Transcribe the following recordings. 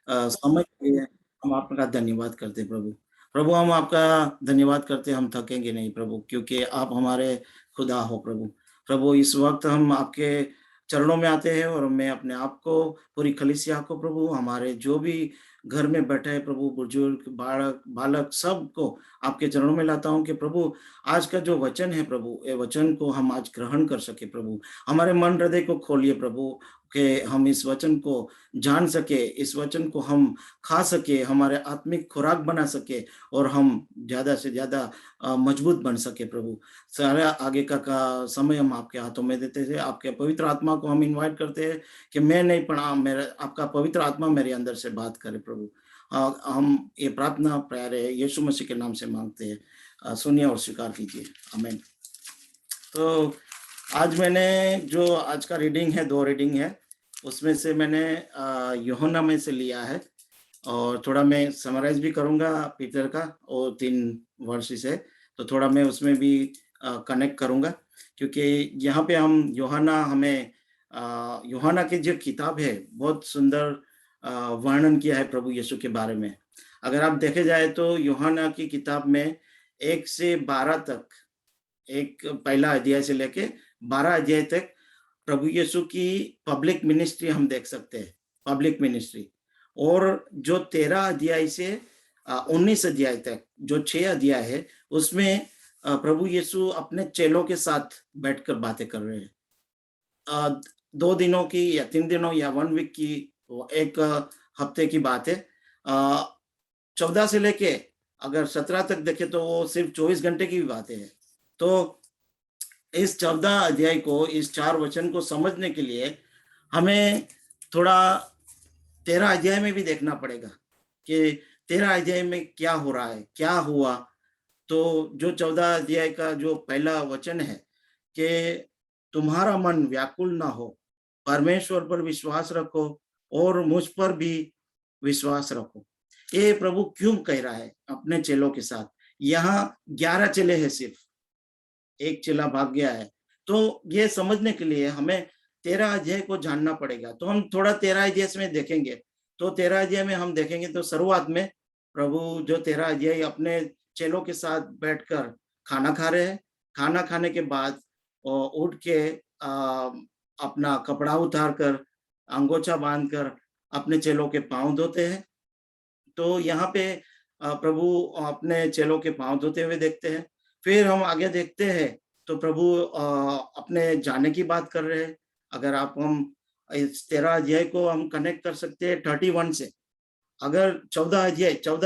समय के लिए हम आपका धन्यवाद करते हैं प्रभु। प्रभु हम आपका धन्यवाद करते हैं, हम थकेंगे नहीं प्रभु, क्योंकि आप हमारे खुदा हो प्रभु। प्रभु इस वक़्त हम आपके चरणों में आते हैं और मैं अपने आप को, पूरी कलीसिया को प्रभु, हमारे जो भी घर में बैठे हैं प्रभु, बुजुर्ग, बालक बालक सबको आपके चरणों में लाता हूँ कि प्रभु आज का जो वचन है प्रभु, ये वचन को हम आज ग्रहण कर सके प्रभु। हमारे मन हृदय को खोलिए प्रभु, कि हम इस वचन को जान सके, इस वचन को हम खा सके, हमारे आत्मिक खुराक बना सके और हम ज़्यादा से ज़्यादा मजबूत बन सके प्रभु। सारा आगे का समय हम आपके हाथों में देते थे। आपके पवित्र आत्मा को हम इनवाइट करते हैं कि मैं नहीं पढ़ा, मेरा आपका पवित्र आत्मा मेरे अंदर से बात करे प्रभु। हम ये प्रार्थना प्यारे यीशु मसीह के नाम से मांगते हैं। सुनिए और स्वीकार कीजिए। आमीन। तो आज मैंने जो आज का रीडिंग है, 2 रीडिंग है, उसमें से मैंने यूहन्ना में से लिया है और थोड़ा मैं समराइज़ भी करूँगा पीटर का, और 3 वर्सेस है, तो थोड़ा मैं उसमें भी कनेक्ट करूँगा, क्योंकि यहाँ पे हम यूहन्ना की जो किताब है, बहुत सुंदर वर्णन किया है प्रभु यीशु के बारे में। अगर आप देखे जाए तो यूहन्ना की किताब में 1 से 12 तक, एक पहला अध्याय से लेके 12 अध्याय तक प्रभु यीशु की पब्लिक मिनिस्ट्री हम देख सकते हैं, पब्लिक मिनिस्ट्री। और जो 13 अध्याय से 19 अध्याय तक, जो 6 अध्याय है, उसमें प्रभु यीशु अपने चेलों के साथ बैठकर बातें कर रहे हैं। 2 दिनों की या 3 दिनों या 1 वीक की, एक हफ्ते की बात है। 14 से लेके अगर 17 तक देखें तो वो सिर्फ 24 घंटे की भी बातें हैं। तो इस 14 अध्याय को, इस 4 वचन को समझने के लिए हमें थोड़ा 13 अध्याय में भी देखना पड़ेगा कि 13 अध्याय में क्या हो रहा है, क्या हुआ। तो जो 14 अध्याय का जो पहला वचन है कि तुम्हारा मन व्याकुल ना हो, परमेश्वर पर विश्वास रखो और मुझ पर भी विश्वास रखो। ये प्रभु क्यों कह रहा है अपने चेलों के साथ? यहाँ 11 चेले हैं, सिर्फ एक चेला भाग गया है। तो ये समझने के लिए हमें 13 अध्याय को जानना पड़ेगा। तो हम थोड़ा 13 अध्याय में देखेंगे। तो 13 अध्याय में हम देखेंगे तो शुरुआत में प्रभु जो 13 अध्याय अपने चेलों के साथ बैठकर खाना खा रहे हैं। खाना खाने के बाद उठ के अपना कपड़ा उतार कर, अंगोछा बांध कर अपने चेलों के पाँव धोते हैं। तो यहाँ पे प्रभु अपने चेलों के पाँव धोते हुए देखते हैं। फिर हम आगे देखते हैं तो प्रभु अपने जाने की बात कर रहे हैं। अगर हम इस 13 अध्याय को हम कनेक्ट कर सकते हैं 31 से। अगर 14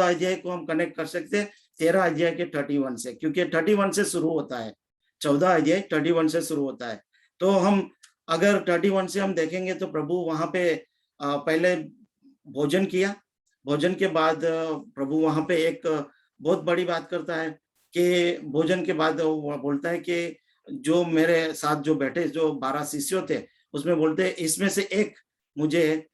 अध्याय को हम कनेक्ट कर सकते हैं 13 अध्याय के 31 से, क्योंकि 31 से शुरू होता है। 14 अध्याय 31 से शुरू होता है। तो हम अगर 31 से हम देखेंगे तो प्रभु वहां पे पहले भोजन किया। भोजन के बाद प्रभु वहां पे एक बहुत बड़ी बात करता है कि भोजन के बाद वो बोलता है कि जो मेरे साथ जो बैठे, जो 12 शिष्य थे, उसमें बोलते हैं इसमें से एक मुझे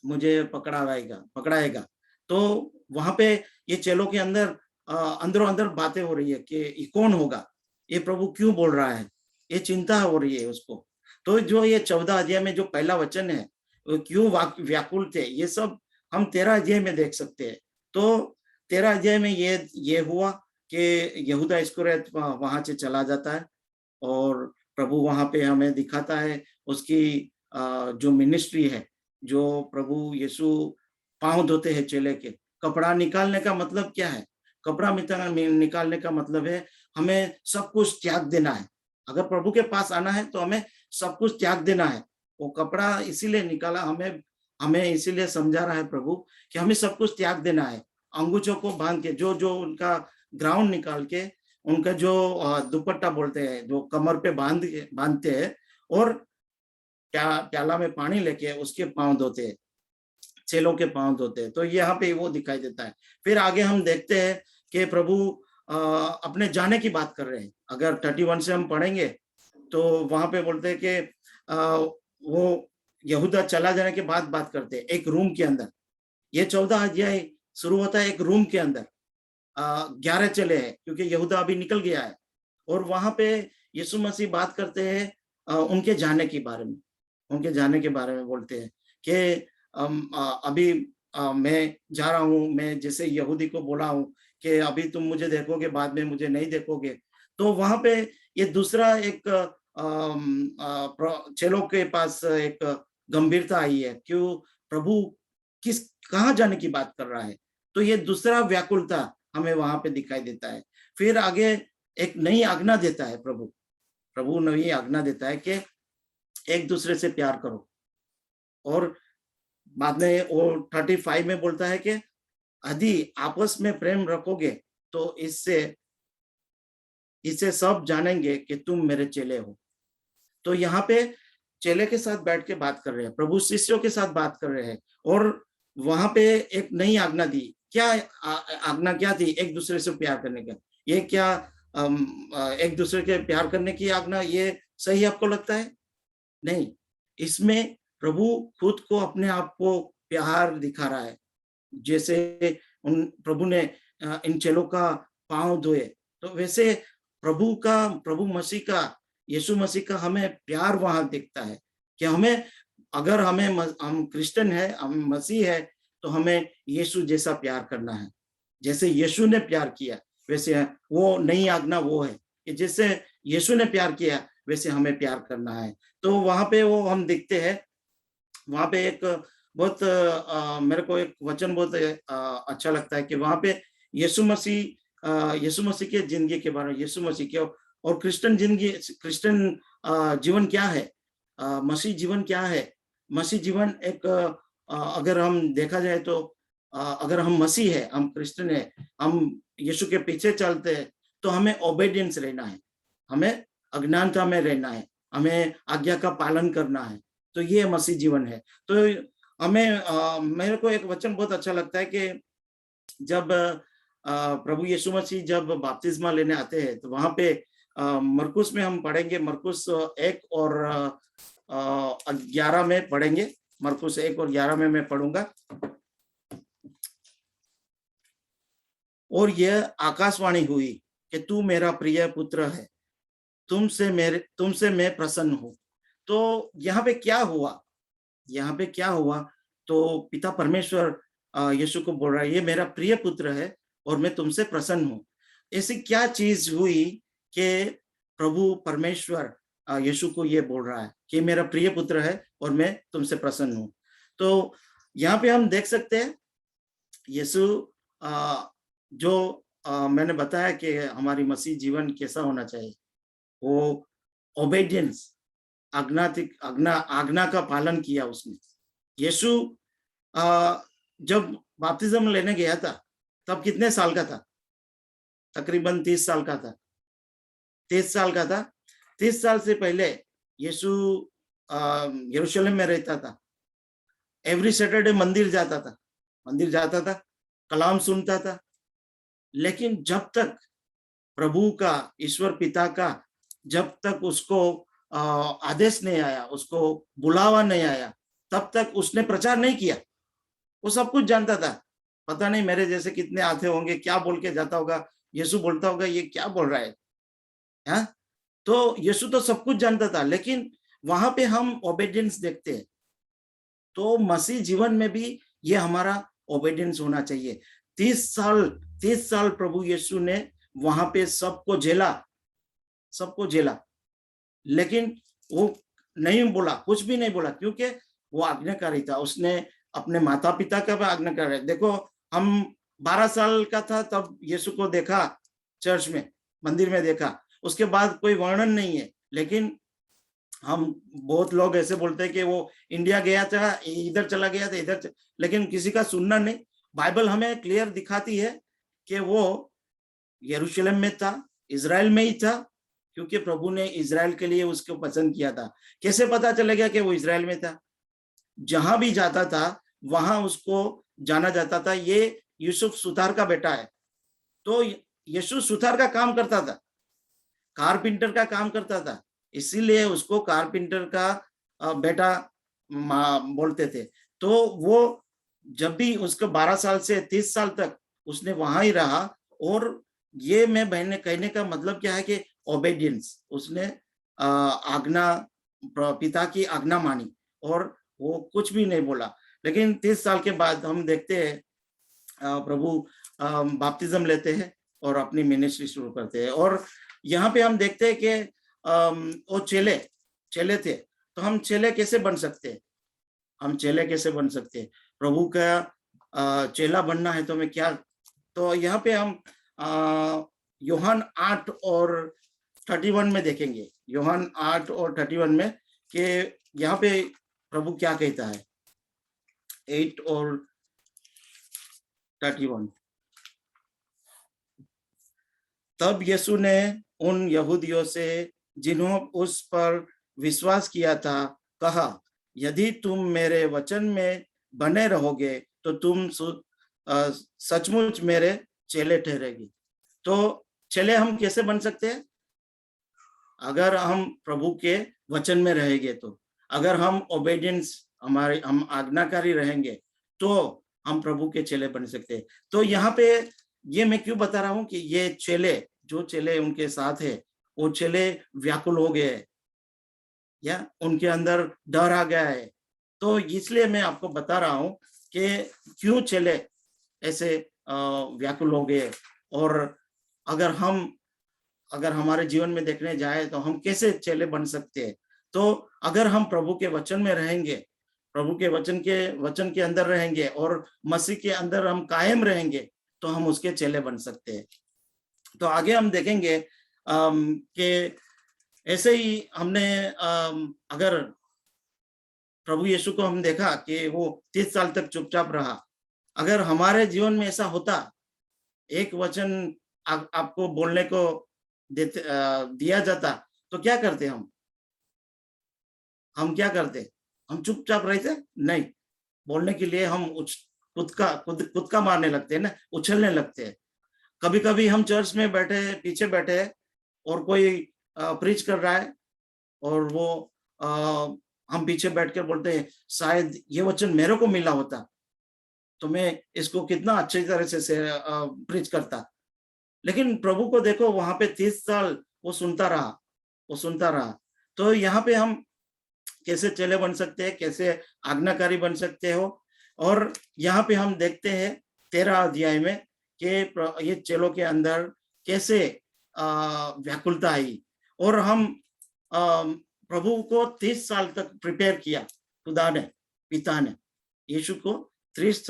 मुझे पकड़ाएगा। तो वहां पे ये चेलों के अंदर अंदरों अंदर बातें हो रही है कि ये कौन होगा, ये प्रभु क्यों बोल रहा है, ये चिंता हो रही है उसको। तो जो ये 14 अध्याय में जो पहला वचन है, वो क्यों व्याकुल थे, ये सब हम 13 अध्याय में देख सकते हैं। तो 13 अध्याय में ये हुआ कि यहूदा इस्करियोत वहां से चला जाता है और प्रभु वहां पे हमें दिखाता है उसकी जो मिनिस्ट्री है। जो प्रभु यीशु पाँव धोते हैं चेले के। कपड़ा निकालने का मतलब क्या है? कपड़ा निकालने का मतलब है हमें सब कुछ त्याग देना है। अगर प्रभु के पास आना है तो हमें सब कुछ त्याग देना है। वो कपड़ा इसीलिए निकाला, हमें इसीलिए समझा रहा है प्रभु कि हमें सब कुछ त्याग देना है। अंगूठों को बांध के, जो उनका ग्राउंड निकाल के, उनका जो दुपट्टा बोलते हैं, जो कमर पे बांधते हैं, और प्याला में पानी लेके उसके पाँव धोते हैं, चेलों के पाँव धोते हैं। तो यहाँ पे वो दिखाई देता है। फिर आगे हम देखते हैं कि प्रभु अपने जाने की बात कर रहे हैं। अगर 31 से हम पढ़ेंगे तो वहां पे बोलते हैं कि वो यहूदा चला जाने के बाद बात करते हैं एक रूम के अंदर। ये 14 अध्याय शुरू होता है एक रूम के अंदर। 11 चेले हैं क्योंकि यहूदा अभी निकल गया है, और वहां पे यीशु मसीह बात करते हैं उनके जाने के बारे में। उनके जाने के बारे में बोलते हैं कि अभी मैं जा रहा हूँ, मैं जैसे यहूदी को बोला हूँ कि अभी तुम मुझे देखोगे, बाद में मुझे नहीं देखोगे। तो वहां पे ये दूसरा एक चेलों के पास एक गंभीरता आई है, क्यों प्रभु किस कहाँ जाने की बात कर रहा है। तो ये दूसरा व्याकुलता हमें वहां पे दिखाई देता है। फिर आगे एक नई आज्ञा देता है प्रभु, प्रभु नई आज्ञा देता है कि एक दूसरे से प्यार करो। और बाद में वो 35 में बोलता है कि यदि आपस में प्रेम रखोगे तो इससे सब जानेंगे कि तुम मेरे चेले हो। तो यहाँ पे चेले के साथ बैठ के बात कर रहे हैं, प्रभु शिष्यों के साथ बात कर रहे हैं। और वहां पे एक नई आज्ञा दी। क्या आज्ञा क्या थी? एक दूसरे से प्यार करने का। ये क्या एक दूसरे के प्यार करने की आज्ञा ये सही आपको लगता है? नहीं, इसमें प्रभु खुद को अपने आप को प्यार दिखा रहा है। जैसे उन प्रभु ने इन चेलों का पांव धोए, तो वैसे प्रभु मसीह का, यीशु मसीह का हमें प्यार वहां दिखता है कि हमें, अगर हम क्रिश्चियन है, हम मसीह है, तो हमें यीशु जैसा प्यार करना है। जैसे यीशु ने प्यार किया वैसे वो नई आज्ञा वो है कि जैसे यीशु ने प्यार किया वैसे हमें प्यार करना है। तो वहां पे वो हम देखते हैं, वहां पे एक बहुत मेरे को एक वचन बहुत अच्छा लगता है कि वहां पे यीशु मसीह के जिंदगी के बारे में, यीशु मसीह के और क्रिश्चियन जीवन क्या है, मसीह जीवन क्या है। मसीह जीवन एक अगर हम देखा जाए तो अगर हम मसीह है, हम क्रिश्चियन है, हम यीशु के पीछे चलते हैं, तो हमें ओबेडियंस रहना है, हमें अज्ञानता में रहना है, हमें आज्ञा का पालन करना है। तो ये मसीह जीवन है। तो हमें मेरे को एक वचन बहुत अच्छा लगता है कि जब प्रभु यीशु मसीह जब बपतिस्मा लेने आते हैं, तो वहां पे मरकुस में हम पढ़ेंगे, मरकुस 1 और 11 में पढ़ेंगे। मरकुस 1 और 11 में मैं पढ़ूंगा। और यह आकाशवाणी हुई कि तू मेरा प्रिय पुत्र है, तुमसे मैं प्रसन्न हूं। तो यहाँ पे क्या हुआ? यहाँ पे क्या हुआ? तो पिता परमेश्वर यीशु को बोल रहा है, ये मेरा प्रिय पुत्र है और मैं तुमसे प्रसन्न हूं। ऐसी क्या चीज हुई कि प्रभु परमेश्वर यीशु को ये बोल रहा है कि मेरा प्रिय पुत्र है और मैं तुमसे प्रसन्न हूं? तो यहाँ पे हम देख सकते हैं यीशु जो मैंने बताया कि हमारी मसीह जीवन कैसा होना चाहिए, वो ओबेडियंस, आज्ञा का पालन किया उसने। यीशु जब बपतिस्मा लेने गया था तब कितने साल का था? तकरीबन 30 साल का था। 30 साल का था। 30 साल से पहले यीशु यरूशलेम में रहता था। एवरी सैटरडे मंदिर जाता था, कलाम सुनता था। लेकिन जब तक प्रभु का, ईश्वर पिता का जब तक उसको आदेश नहीं आया, उसको बुलावा नहीं आया, तब तक उसने प्रचार नहीं किया। वो सब कुछ जानता था। पता नहीं मेरे जैसे कितने आते होंगे, क्या बोल के जाता होगा, यीशु बोलता होगा ये क्या बोल रहा है, हा? तो यीशु तो सब कुछ जानता था, लेकिन वहां पे हम ओबेडियंस देखते हैं। तो मसीह जीवन में भी ये हमारा ओबेडियंस होना चाहिए। 30 साल प्रभु यीशु ने वहां पे सबको झेला, लेकिन वो नहीं बोला, कुछ भी नहीं बोला, क्योंकि वो आज्ञाकारी था। उसने अपने माता पिता का भी आज्ञाकारी है। देखो, हम 12 साल का था तब यीशु को देखा, चर्च में, मंदिर में देखा। उसके बाद कोई वर्णन नहीं है। लेकिन हम बहुत लोग ऐसे बोलते हैं कि वो इंडिया गया था, इधर चला गया था, लेकिन किसी का सुनना नहीं। बाइबल हमें क्लियर दिखाती है कि वो यरूशलेम में था, इजराइल में ही था, क्योंकि प्रभु ने इजराइल के लिए उसको पसंद किया था। कैसे पता चलेगा कि वो इजराइल में था? जहां भी जाता था वहां उसको जाना जाता था, ये यूसुफ सुथार का बेटा है। तो यीशु सुथार का काम करता था, कारपेंटर का काम करता था, इसीलिए उसको कारपेंटर का बेटा बोलते थे। तो वो जब भी उसको 12 साल से 30 साल तक उसने वहां ही रहा। और ये मैं बहने कहने का मतलब क्या है कि ओबेडियंस, उसने आज्ञा, पिता की आज्ञा मानी और वो कुछ भी नहीं बोला। लेकिन 30 साल के बाद हम देखते हैं प्रभु बपतिस्म लेते हैं और अपनी मिनिस्ट्री शुरू करते हैं। और यहाँ पे हम देखते हैं कि वो चेले चेले थे, तो हम चेले कैसे बन सकते हैं? हम चेले कैसे बन सकते हैं? प्रभु का चेला बनना है तो मैं क्या, तो यहाँ पे हम यूहन्ना 8 और 31 में देखेंगे, यूहन्ना 8 और 31 में कि यहाँ पे प्रभु क्या कहता है। 8 और 31। तब यीशु ने उन यहूदियों से जिन्होंने उस पर विश्वास किया था कहा, यदि तुम मेरे वचन में बने रहोगे तो तुम सचमुच मेरे चेले ठहरेगी। तो चेले हम कैसे बन सकते हैं? अगर हम प्रभु के वचन में रहेंगे, तो अगर हम ओबेडियंस, हम आज्ञाकारी रहेंगे तो हम प्रभु के चेले बन सकते हैं। तो यहाँ पे ये मैं क्यों बता रहा हूँ कि ये चेले, जो चेले उनके साथ है, वो चेले व्याकुल हो गए या उनके अंदर डर आ गया है। तो इसलिए मैं आपको बता रहा हूँ कि क्यों चेले ऐसे व्याकुल हो गए, और अगर हमारे जीवन में देखने जाए तो हम कैसे चेले बन सकते हैं। तो अगर हम प्रभु के वचन में रहेंगे, प्रभु के वचन के अंदर रहेंगे और मसीह के अंदर हम कायम रहेंगे, तो हम उसके चेले बन सकते हैं। तो आगे हम देखेंगे कि ऐसे ही हमने अगर प्रभु यीशु को हम देखा कि वो 30 साल तक चुपचाप रहा, अगर हमारे जीवन में ऐसा होता, एक वचन आपको बोलने को दिया जाता, तो क्या करते हम क्या करते? हम चुपचाप रहते? नहीं, बोलने के लिए हम खुद का मारने लगते हैं ना, उछलने लगते हैं। कभी कभी हम चर्च में पीछे बैठे हैं और कोई प्रीच कर रहा है, और वो हम पीछे बैठकर बोलते हैं, शायद ये वचन मेरे को मिला होता तो मैं इसको कितना अच्छी तरह से प्रीच करता। लेकिन प्रभु को देखो, वहां पे 30 साल वो सुनता रहा। तो यहाँ पे हम कैसे चेले बन सकते हैं, कैसे आज्ञाकारी बन सकते हो? और यहाँ पे हम देखते हैं 13 अध्याय में कि ये चेलों के अंदर कैसे व्याकुलता आई, और हम प्रभु को 30 साल तक प्रिपेयर किया। खुदा ने, पिता ने यीशु को 30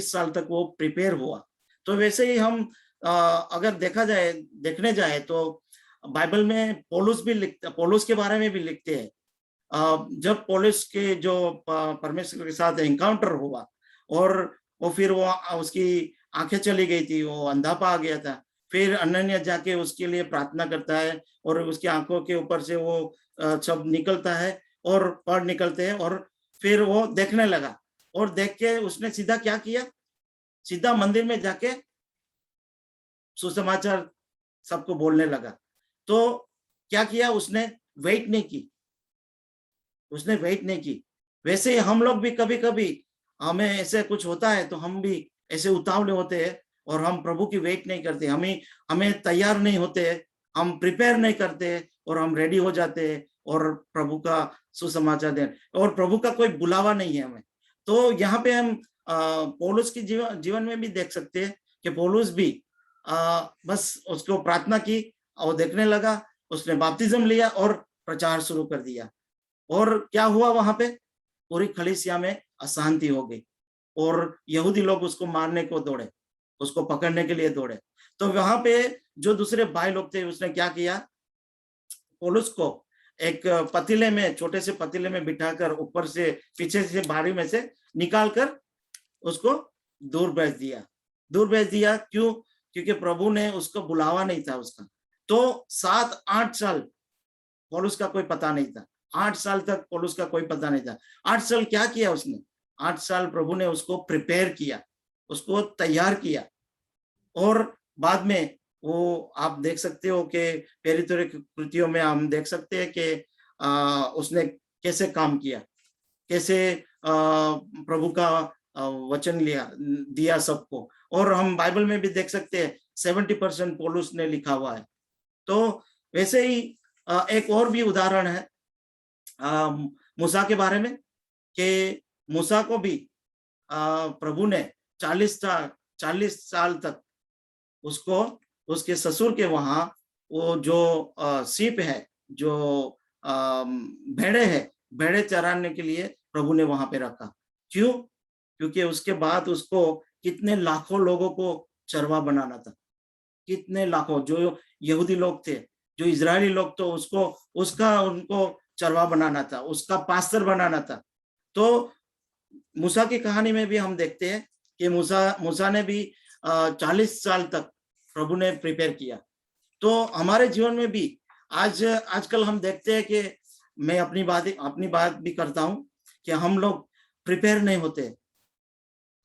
साल तक वो प्रिपेयर हुआ। तो वैसे ही हम अगर देखने जाए तो बाइबल में पौलुस के बारे में भी लिखते हैं। जब पौलुस के जो परमेश्वर के साथ एनकाउंटर हुआ, और वो फिर वो उसकी आंखें चली गई थी, वो अंधापा आ गया था, फिर अनन्या जाके उसके लिए प्रार्थना करता है, और उसकी आंखों के ऊपर से वो सब निकलता है और पढ़ निकलते हैं, और फिर वो देखने लगा, और देख के उसने सीधा क्या किया? सीधा मंदिर में जाके सुसमाचार सबको बोलने लगा। तो क्या किया उसने? वेट नहीं की। वैसे ही हम लोग भी कभी कभी हमें ऐसे कुछ होता है तो हम भी ऐसे उतावले होते हैं, और हम प्रभु की वेट नहीं करते, हमें तैयार नहीं होते, हम प्रिपेयर नहीं करते, और हम रेडी हो जाते हैं और प्रभु का सुसमाचार दें, और प्रभु का कोई बुलावा नहीं है हमें। तो यहाँ पे हम पौलुस की जीवन में भी देख सकते हैं कि पौलुस भी बस उसको प्रार्थना की, और देखने लगा, उसने बपतिस्म लिया और प्रचार शुरू कर दिया। और क्या हुआ? वहां पे पूरी कलीसिया में अशांति हो गई, और यहूदी लोग उसको मारने को दौड़े, उसको पकड़ने के लिए दौड़े। तो वहां पे जो दूसरे भाई लोग थे, उसने क्या किया? पौलुस को एक पतीले में, छोटे से पतीले में बिठाकर ऊपर से पीछे से बारी में से निकालकर उसको दूर भेज दिया। क्यों? क्योंकि प्रभु ने उसको बुलावा नहीं था उसका। तो 7-8 साल पौलुस का कोई पता नहीं था, 8 साल तक पौलुस का कोई पता नहीं था। 8 साल क्या किया उसने? 8 साल प्रभु ने उसको प्रिपेयर किया, उसको तैयार किया, और बाद में वो आप देख सकते हो कि प्रेरितों की कृतियों में हम देख सकते हैं कि उसने कैसे काम किया, कैसे प्रभु का वचन दिया सबको। और हम बाइबल में भी देख सकते हैं 70% पौलुस ने लिखा हुआ है। तो वैसे ही एक और भी उदाहरण है मूसा के बारे में, कि मूसा को भी प्रभु ने 40 साल तक उसको उसके ससुर के वहां वो जो सीप है, जो भेड़े है, भेड़े चराने के लिए प्रभु ने वहां पे रखा। क्यों? क्योंकि उसके बाद उसको कितने लाखों लोगों को चरवा बनाना था। कितने लाखों जो यहूदी लोग थे, जो इजरायली लोग, तो उसको उनको चरवा बनाना था, उसका पास्टर बनाना था। तो मूसा की कहानी में भी हम देखते हैं कि मूसा ने भी 40 साल तक प्रभु ने प्रिपेयर किया। तो हमारे जीवन में भी आजकल हम देखते हैं कि मैं अपनी बात भी करता हूं कि हम लोग प्रिपेयर नहीं होते,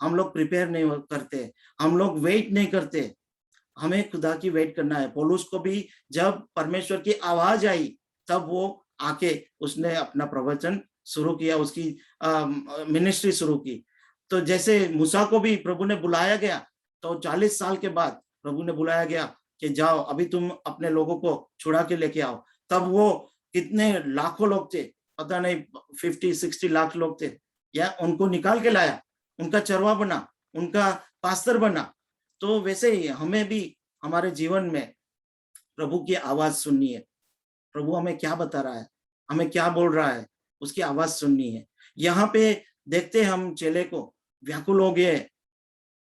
हम लोग प्रिपेयर नहीं करते, हम लोग वेट नहीं करते। हमें खुदा की वेट करना है। पौलुस को भी जब परमेश्वर की आवाज आई तब वो आके उसने अपना प्रवचन शुरू किया, उसकी मिनिस्ट्री शुरू की। तो जैसे मूसा को भी प्रभु ने बुलाया गया, तो 40 साल के बाद प्रभु ने बुलाया गया कि जाओ अभी तुम अपने लोगों को छुड़ा के लेके आओ। तब वो कितने लाखों लोग थे, पता नहीं 50-60 लाख लोग थे, या उनको निकाल के लाया, उनका चरवा बना, उनका पास्टर बना। तो वैसे ही हमें भी हमारे जीवन में प्रभु की आवाज सुननी है। प्रभु हमें क्या बता रहा है, हमें क्या बोल रहा है, उसकी आवाज सुननी है। यहाँ पे देखते हैं हम चेले को व्याकुल हो गए,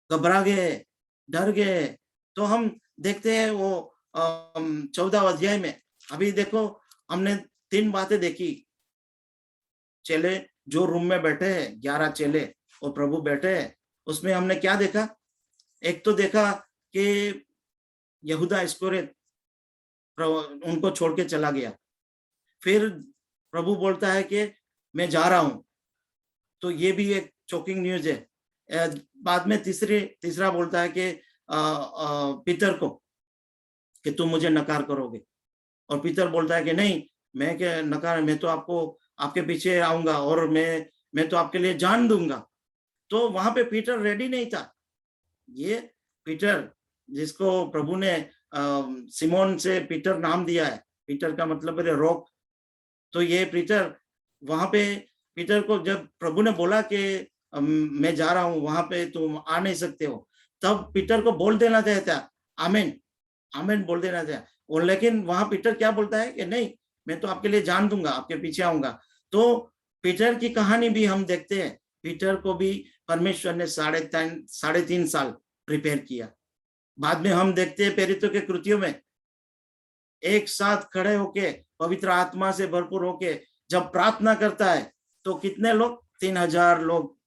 घबरा गए, डर गए। तो हम देखते हैं वो 14 अध्याय में, अभी देखो हमने 3 बातें देखी। चेले जो रूम में बैठे हैं, 11 चेले और प्रभु बैठे हैं, उसमें हमने क्या देखा? एक तो देखा कि यहूदा इस्करियोत उनको छोड़ के चला गया। फिर प्रभु बोलता है कि मैं जा रहा हूं, तो ये भी एक शॉकिंग न्यूज है। बाद में तीसरा बोलता है कि पीतर को कि तुम मुझे नकार करोगे, और पीतर बोलता है कि नहीं, मैं क्या नकार, मैं तो आपके पीछे आऊंगा और मैं तो आपके लिए जान दूंगा। तो वहां पे पीटर रेडी नहीं था। ये पीटर जिसको प्रभु ने सिमोन से पीटर नाम दिया है, पीटर का मतलब है रॉक। तो ये पीटर वहां पे, पीटर को जब प्रभु ने बोला कि मैं जा रहा हूं, वहां पे तुम आ नहीं सकते हो, तब पीटर को बोल देना चाहिए था आमीन, आमीन बोल देना चाहिए। और लेकिन वहां पीटर क्या बोलता है कि नहीं, मैं तो आपके लिए जान दूंगा, आपके पीछे आऊंगा। तो पीटर की कहानी भी हम देखते हैं, पीटर को भी परमेश्वर ने 3.5 साल प्रिपेयर किया। बाद में हम देखते हैं प्रेरितों के कृत्यों में, एक साथ खड़े होके पवित्र आत्मा से भरपूर होके जब प्रार्थना करता है, तो कितने लोग? 3000 लोग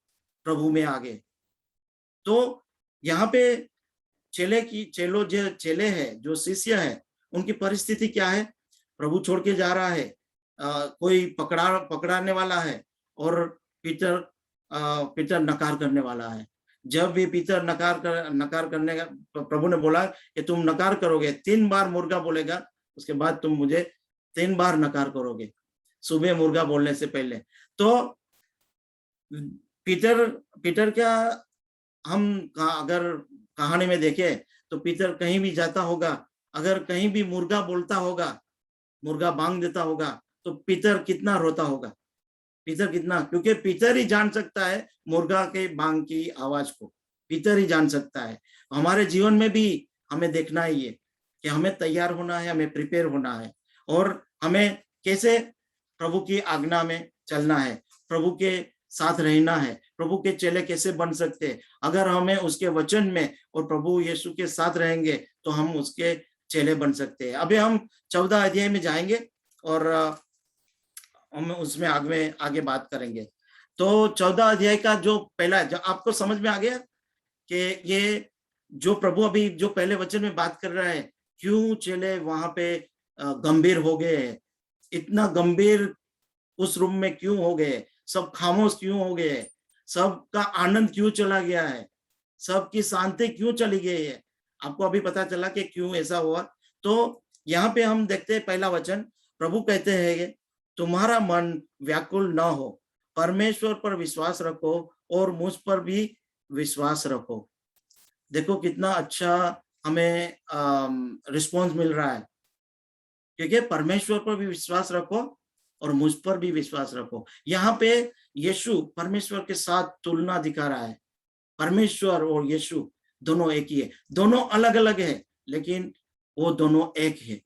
प्रभु में आ गए। तो यहाँ पे चेले हैं, जो शिष्य है, उनकी परिस्थिति क्या है? प्रभु छोड़ के जा रहा है, कोई पकड़ाने वाला है, और पीटर नकार करने वाला है। जब भी पीटर नकार करने का, प्रभु ने बोला कि तुम नकार करोगे, 3 बार मुर्गा बोलेगा, उसके बाद तुम मुझे 3 बार नकार करोगे, सुबह मुर्गा बोलने से पहले। तो पीटर क्या, हम अगर कहानी में देखें तो पीटर कहीं भी जाता होगा, अगर कहीं भी मुर्गा बोलता होगा, मुर्गा बांग देता होगा, तो पीटर कितना रोता होगा, पीटर कितना, क्योंकि पीटर ही जान सकता है मुर्गा के बांग की आवाज को, पीतर ही जान सकता है। हमारे जीवन में भी हमें देखना ही है कि हमें तैयार होना है, हमें प्रिपेयर होना है, और हमें कैसे प्रभु की आज्ञा में चलना है, प्रभु के साथ रहना है। प्रभु के चेले कैसे बन सकते हैं? अगर हमें उसके वचन में और प्रभु यीशु के साथ रहेंगे तो हम उसके चेले बन सकते हैं। अभी हम 14 अध्याय में जाएंगे और हम उसमें आगे बात करेंगे। तो 14 अध्याय का जो पहला, जो आपको समझ में आ गया कि ये जो प्रभु अभी जो पहले वचन में बात कर रहा है, क्यों चेले वहां पे गंभीर हो गए, इतना गंभीर उस रूम में क्यों हो गए, सब खामोश क्यों हो गए, सबका आनंद क्यों चला गया है, सबकी शांति क्यों चली गई है? आपको अभी पता चला कि क्यों ऐसा हुआ। तो यहाँ पे हम देखते हैं पहला वचन, प्रभु कहते हैं तुम्हारा मन व्याकुल न हो, परमेश्वर पर विश्वास रखो और मुझ पर भी विश्वास रखो। देखो कितना अच्छा हमें रिस्पॉन्स मिल रहा है, क्योंकि परमेश्वर पर भी विश्वास रखो और मुझ पर भी विश्वास रखो। यहाँ पे यीशु परमेश्वर के साथ तुलना दिखा रहा है। परमेश्वर और यीशु दोनों एक ही है, दोनों अलग अलग है, लेकिन वो दोनों एक है।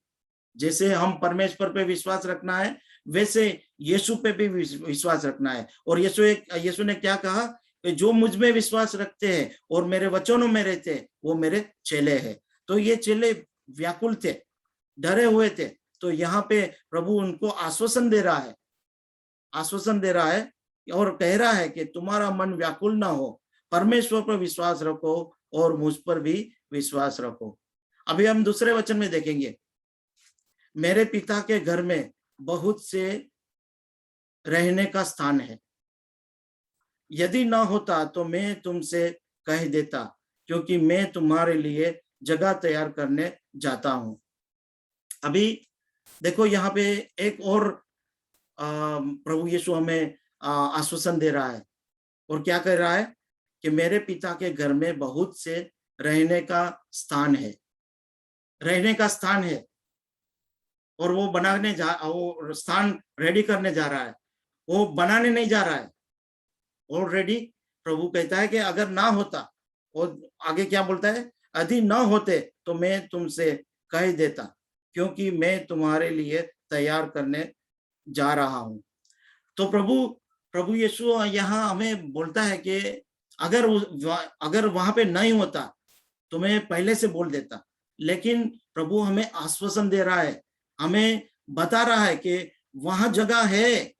जैसे हम परमेश्वर पे विश्वास रखना है, वैसे यीशु पे भी विश्वास रखना है। और यीशु ने क्या कहा कि जो मुझ में विश्वास रखते हैं और मेरे वचनों में रहते हैं, वो मेरे चेले हैं। तो ये चेले व्याकुल थे, डरे हुए थे। तो यहाँ पे प्रभु उनको आश्वासन दे रहा है, आश्वासन दे रहा है और कह रहा है कि तुम्हारा मन व्याकुल ना हो, परमेश्वर पर विश्वास रखो और मुझ पर भी विश्वास रखो। अभी हम दूसरे वचन में देखेंगे, मेरे पिता के घर में बहुत से रहने का स्थान है, यदि ना होता तो मैं तुमसे कह देता, क्योंकि मैं तुम्हारे लिए जगह तैयार करने जाता हूं। अभी देखो यहाँ पे एक और प्रभु यीशु हमें आश्वासन दे रहा है और क्या कह रहा है कि मेरे पिता के घर में बहुत से रहने का स्थान है, रहने का स्थान है। और वो वो स्थान रेडी करने जा रहा है, वो बनाने नहीं जा रहा है, ऑलरेडी। प्रभु कहता है कि अगर ना होता, और आगे क्या बोलता है, यदि ना होते तो मैं तुमसे कह देता, क्योंकि मैं तुम्हारे लिए तैयार करने जा रहा हूं। तो प्रभु यीशु यहाँ हमें बोलता है कि अगर वहां पे नहीं होता तो मैं पहले से बोल देता। लेकिन प्रभु हमें आश्वासन दे रहा है, हमें बता रहा है कि वहां जगह है,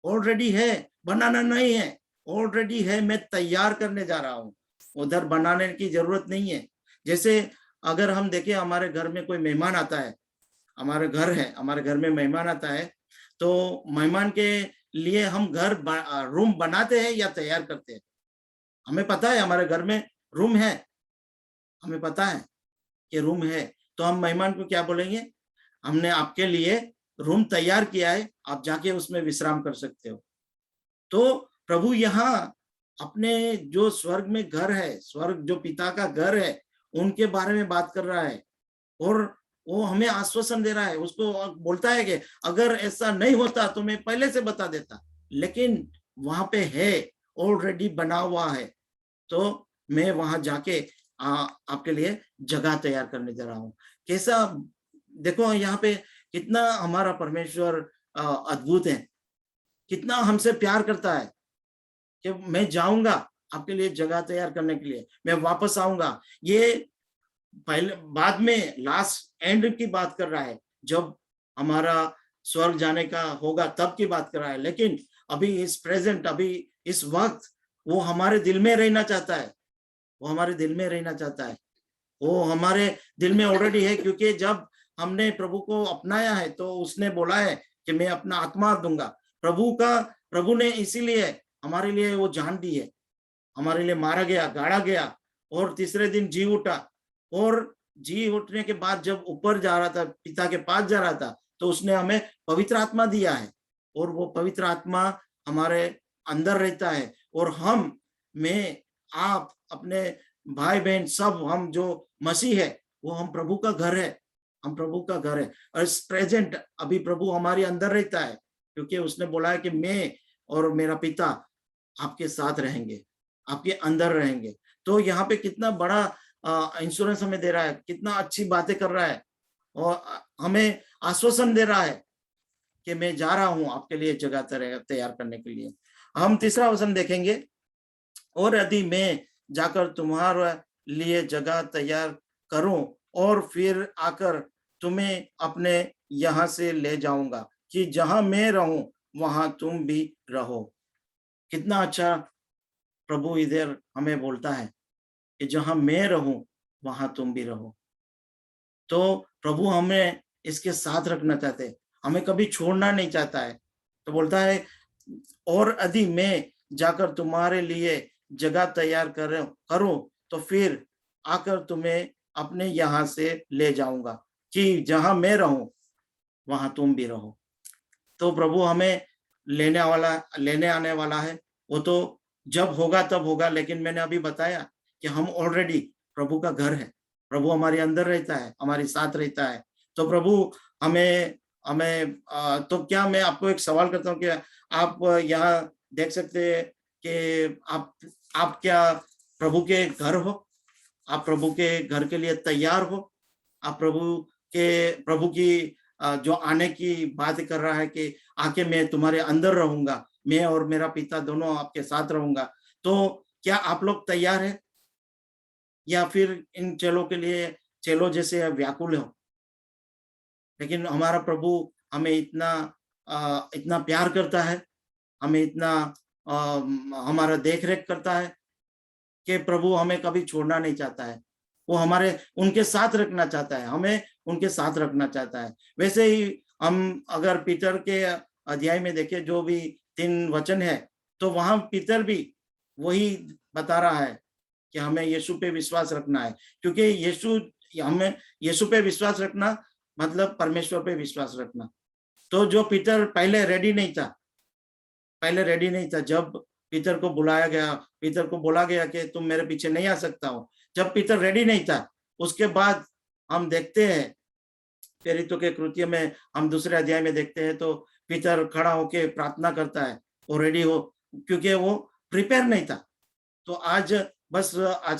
ऑलरेडी है, बनाना नहीं है, ऑलरेडी है, मैं तैयार करने जा रहा हूं, उधर बनाने की जरूरत नहीं है। जैसे अगर हम देखें, हमारे घर में कोई मेहमान आता है, हमारे घर है, हमारे घर में मेहमान आता है, तो मेहमान के लिए हम रूम बनाते हैं या तैयार करते हैं? हमें पता है हमारे घर में रूम है, हमें पता है कि रूम है, तो हम मेहमान को क्या बोलेंगे, हमने आपके लिए रूम तैयार किया है, आप जाके उसमें विश्राम कर सकते हो। तो प्रभु यहाँ अपने जो स्वर्ग में घर है, स्वर्ग जो पिता का घर है, उनके बारे में बात कर रहा है और वो हमें आश्वासन दे रहा है। उसको बोलता है कि अगर ऐसा नहीं होता तो मैं पहले से बता देता, लेकिन वहां पे है, ऑलरेडी बना हुआ है, तो मैं वहां जाके आपके लिए जगह तैयार करने जा रहा हूँ। कैसा, देखो यहाँ पे कितना हमारा परमेश्वर अद्भुत है, कितना हमसे प्यार करता है कि मैं जाऊंगा आपके लिए जगह तैयार करने के लिए, मैं वापस आऊंगा। ये पहले बाद में लास्ट एंड की बात कर रहा है, जब हमारा स्वर्ग जाने का होगा तब की बात कर रहा है। लेकिन अभी इस प्रेजेंट, अभी इस वक्त वो हमारे दिल में रहना चाहता है, वो हमारे दिल में रहना चाहता है, वो हमारे दिल में ऑलरेडी है। क्योंकि जब हमने प्रभु को अपनाया है तो उसने बोला है कि मैं अपना आत्मा दूंगा। प्रभु ने इसीलिए हमारे लिए वो जान दी है, हमारे लिए मारा गया, गाड़ा गया और तीसरे दिन जी उठा। और जी उठने के बाद जब ऊपर जा रहा था, पिता के पास जा रहा था, तो उसने हमें पवित्र आत्मा दिया है और वो पवित्र आत्मा हमारे अंदर रहता है। और मैं, आप, अपने भाई बहन सब, हम जो मसीह है, वो हम प्रभु का घर है, हम प्रभु का घर है। और इस प्रेजेंट अभी प्रभु हमारे अंदर रहता है, क्योंकि उसने बोला है कि मैं और मेरा पिता आपके साथ रहेंगे, आपके अंदर रहेंगे। तो यहाँ पे कितना बड़ा इंश्योरेंस हमें दे रहा है, कितना अच्छी बातें कर रहा है और हमें आश्वासन दे रहा है कि मैं जा रहा हूं आपके लिए जगह तैयार करने के लिए। हम तीसरा वचन देखेंगे, और यदि मैं जाकर तुम्हारे लिए जगह तैयार करूं और फिर आकर तुम्हें अपने यहां से ले जाऊंगा, कि जहां मैं रहूं वहां तुम भी रहो। कितना अच्छा प्रभु इधर हमें बोलता है कि जहां मैं रहूं वहां तुम भी रहो। तो प्रभु हमें इसके साथ रखना चाहते हैं, हमें कभी छोड़ना नहीं चाहता है। तो बोलता है, और यदि मैं जाकर तुम्हारे लिए जगह तैयार करूं तो फिर आकर तुम्हें अपने यहां से ले जाऊंगा, कि जहां मैं रहूं वहां तुम भी रहो। तो प्रभु हमें लेने आने वाला है। वो तो जब होगा तब होगा, लेकिन मैंने अभी बताया कि हम ऑलरेडी प्रभु का घर है, प्रभु हमारे अंदर रहता है, हमारे साथ रहता है। तो प्रभु हमें हमें तो क्या मैं आपको एक सवाल करता हूँ कि आप यहाँ देख सकते हैं कि आप क्या प्रभु के घर हो? आप प्रभु के घर के लिए तैयार हो? आप प्रभु की जो आने की बात कर रहा है कि आके मैं तुम्हारे अंदर रहूंगा, मैं और मेरा पिता दोनों आपके साथ रहूंगा। तो क्या आप लोग तैयार हैं? या फिर इन चेलों के लिए चेलों जैसे व्याकुल हो? लेकिन हमारा प्रभु हमें इतना प्यार करता है, हमें इतना हमारा देख रेख करता है कि प्रभु हमें कभी छोड़ना नहीं चाहता है। वो हमारे उनके साथ रखना चाहता है, हमें उनके साथ रखना चाहता है। वैसे ही हम अगर पीतर के अध्याय में देखें, जो भी 3 वचन है, तो वहां पीतर भी वही बता रहा है कि हमें यीशु पे विश्वास रखना है, क्योंकि हमें यीशु पे विश्वास रखना मतलब परमेश्वर पे विश्वास रखना। तो जो पीतर पहले रेडी नहीं था, जब पीतर को बुलाया गया, पीतर को बोला गया कि तुम मेरे पीछे नहीं आ सकता हो, जब पीतर रेडी नहीं था, उसके बाद हम देखते हैं प्रेरितों के कृत्य में, हम दूसरे अध्याय में देखते हैं, तो पीतर खड़ा होके प्रार्थना करता है, वो रेडी हो, क्योंकि वो प्रिपेयर नहीं था। तो आज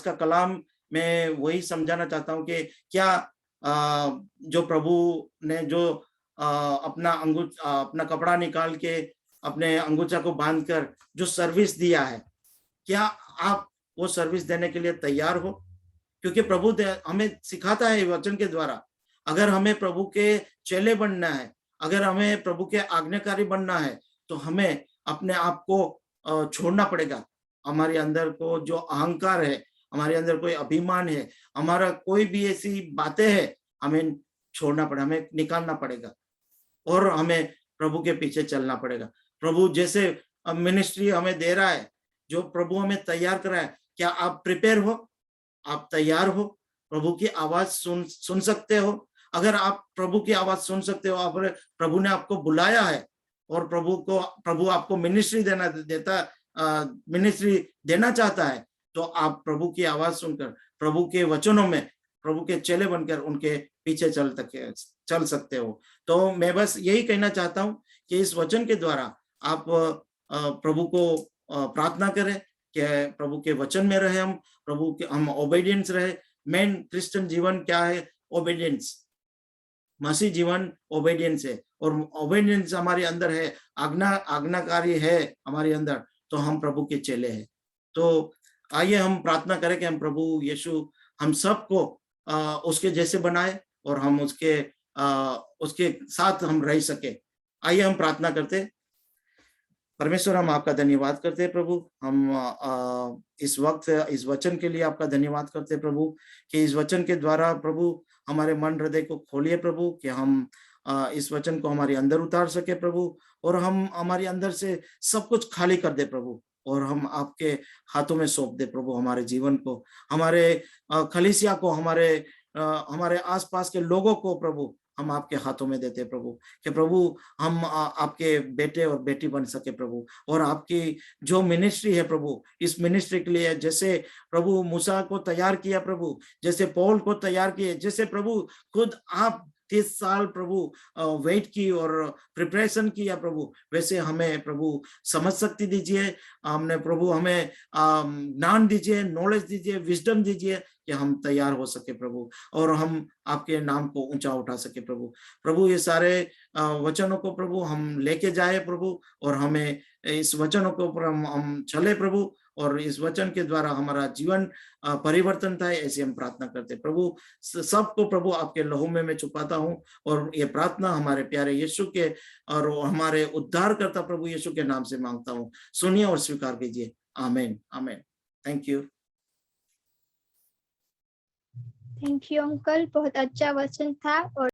का कलाम मैं वही समझाना चाहता हूँ कि क्या जो प्रभु ने जो अपना कपड़ा निकाल के अपने अंगूछा को बांधकर जो सर्विस दिया है, क्या आप वो सर्विस देने के लिए तैयार हो? क्योंकि प्रभु हमें सिखाता है वचन के द्वारा, अगर हमें प्रभु के चेले बनना है, अगर हमें प्रभु के आज्ञाकारी बनना है, तो हमें अपने आप को छोड़ना पड़ेगा। हमारे अंदर को जो अहंकार है, हमारे अंदर कोई अभिमान है, हमारा कोई भी ऐसी बातें है, हमें छोड़ना पड़ेगा, हमें निकालना पड़ेगा और हमें प्रभु के पीछे चलना पड़ेगा। प्रभु जैसे मिनिस्ट्री हमें दे रहा है, जो प्रभु हमें तैयार कर रहा है, क्या आप प्रिपेयर हो? आप तैयार हो? प्रभु की आवाज सुन सकते हो? अगर आप प्रभु की आवाज सुन सकते हो, अगर प्रभु ने आपको बुलाया है और प्रभु आपको मिनिस्ट्री देना चाहता है, तो आप प्रभु की आवाज सुनकर, प्रभु के वचनों में प्रभु के चेले बनकर उनके पीछे चल सकते हो। तो मैं बस यही कहना चाहता हूँ कि इस वचन के द्वारा आप प्रभु को प्रार्थना करें कि प्रभु के वचन में रहे, हम ओबीडियंस रहे। मेन क्रिश्चियन जीवन क्या है? ओबीडियंस। मसीह जीवन ओबीडियंस है, और ओबीडियंस हमारे अंदर है, आज्ञाकारी है हमारे अंदर, तो हम प्रभु के चेले हैं। तो आइए हम प्रार्थना करें कि हम प्रभु यीशु हम सबको उसके जैसे बनाए और हम उसके साथ हम रह सके। आइए हम प्रार्थना करते। परमेश्वर, हम आपका धन्यवाद करते हैं प्रभु, हम इस वक्त इस वचन के लिए आपका धन्यवाद करते हैं प्रभु, कि इस वचन के द्वारा प्रभु हमारे मन हृदय को खोलिए प्रभु, कि हम इस वचन को हमारे अंदर उतार सके प्रभु, और हम हमारे अंदर से सब कुछ खाली कर दे प्रभु, और हम आपके हाथों में सौंप दे प्रभु हमारे जीवन को, हमारे कलीसिया को, हमारे आसपास के लोगों को प्रभु हम आपके हाथों में देते प्रभु, कि प्रभु हम आपके बेटे और बेटी बन सके प्रभु, और आपकी जो मिनिस्ट्री है प्रभु, इस मिनिस्ट्री के लिए जैसे प्रभु मूसा को तैयार किया प्रभु, जैसे पौल को तैयार किए, जैसे प्रभु खुद आप 30 साल प्रभु वेट की और प्रिपरेशन किया प्रभु, वैसे हमें प्रभु समझ शक्ति दीजिए, हमने प्रभु हमें ज्ञान दीजिए, नॉलेज दीजिए, विजडम दीजिए, कि हम तैयार हो सके प्रभु, और हम आपके नाम को ऊंचा उठा सके प्रभु। प्रभु ये सारे वचनों को प्रभु हम लेके जाए प्रभु, और हमें इस वचनों के ऊपर हम चले प्रभु, और इस वचन के द्वारा हमारा जीवन परिवर्तन था, ऐसे हम प्रार्थना करते प्रभु। सबको प्रभु आपके लहू में मैं छुपाता हूँ, और ये प्रार्थना हमारे प्यारे यीशु के और हमारे उद्धारकर्ता प्रभु यीशु के नाम से मांगता हूँ, सुनिए और स्वीकार कीजिए। आमीन, आमीन। थैंक यू अंकल, बहुत अच्छा वचन था। और